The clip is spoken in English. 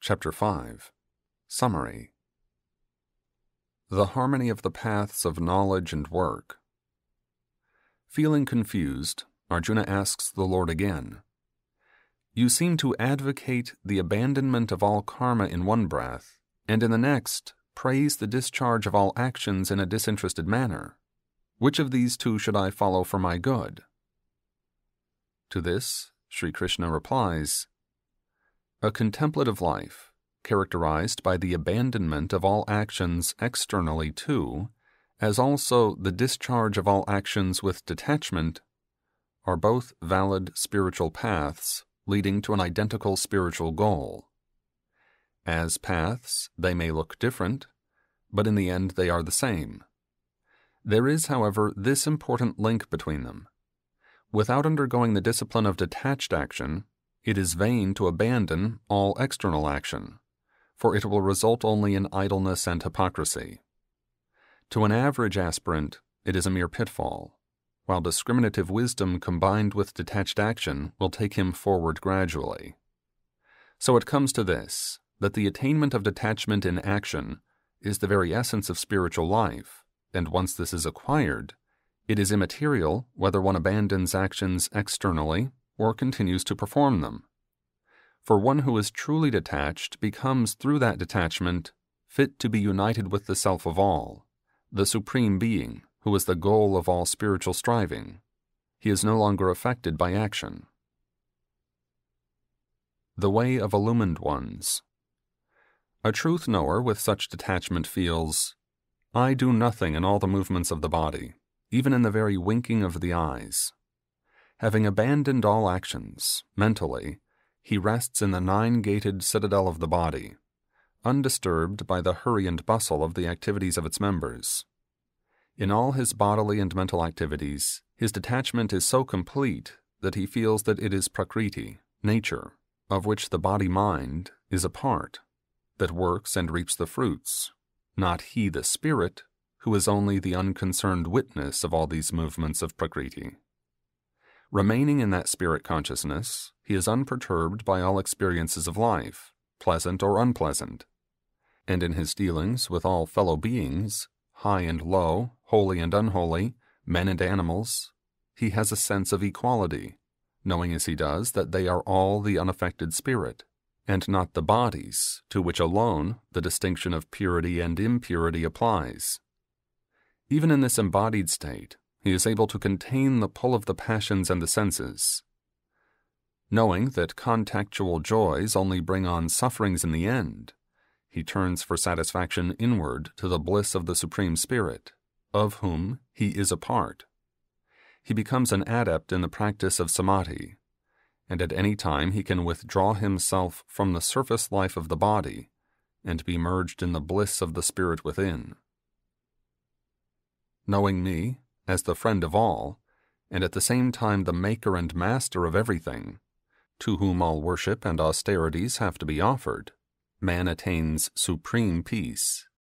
Chapter 5. Summary. The harmony of the paths of knowledge and work. Feeling confused, Arjuna asks the Lord again, "You seem to advocate the abandonment of all karma in one breath, and in the next praise the discharge of all actions in a disinterested manner. Which of these two should I follow for my good?" To this, Sri Krishna replies, "A contemplative life, characterized by the abandonment of all actions externally to, as also the discharge of all actions with detachment, are both valid spiritual paths leading to an identical spiritual goal. As paths, they may look different, but in the end they are the same. There is, however, this important link between them. Without undergoing the discipline of detached action, it is vain to abandon all external action, for it will result only in idleness and hypocrisy. To an average aspirant, it is a mere pitfall, while discriminative wisdom combined with detached action will take him forward gradually. So it comes to this, that the attainment of detachment in action is the very essence of spiritual life, and once this is acquired, it is immaterial whether one abandons actions externally or continues to perform them. For one who is truly detached becomes, through that detachment, fit to be united with the self of all, the Supreme Being, who is the goal of all spiritual striving. He is no longer affected by action. The way of illumined ones. A truth knower with such detachment feels, "I do nothing in all the movements of the body, even in the very winking of the eyes." Having abandoned all actions, mentally, he rests in the nine-gated citadel of the body, undisturbed by the hurry and bustle of the activities of its members. In all his bodily and mental activities, his detachment is so complete that he feels that it is Prakriti, nature, of which the body-mind is a part, that works and reaps the fruits, not he the spirit, who is only the unconcerned witness of all these movements of Prakriti. Remaining in that spirit consciousness, he is unperturbed by all experiences of life, pleasant or unpleasant, and in his dealings with all fellow beings, high and low, holy and unholy, men and animals, he has a sense of equality, knowing as he does that they are all the unaffected spirit, and not the bodies, to which alone the distinction of purity and impurity applies. Even in this embodied state, he is able to contain the pull of the passions and the senses. Knowing that contactual joys only bring on sufferings in the end, he turns for satisfaction inward to the bliss of the Supreme Spirit, of whom he is a part. He becomes an adept in the practice of samadhi, and at any time he can withdraw himself from the surface life of the body and be merged in the bliss of the spirit within. Knowing me as the friend of all, and at the same time the maker and master of everything, to whom all worship and austerities have to be offered, man attains supreme peace,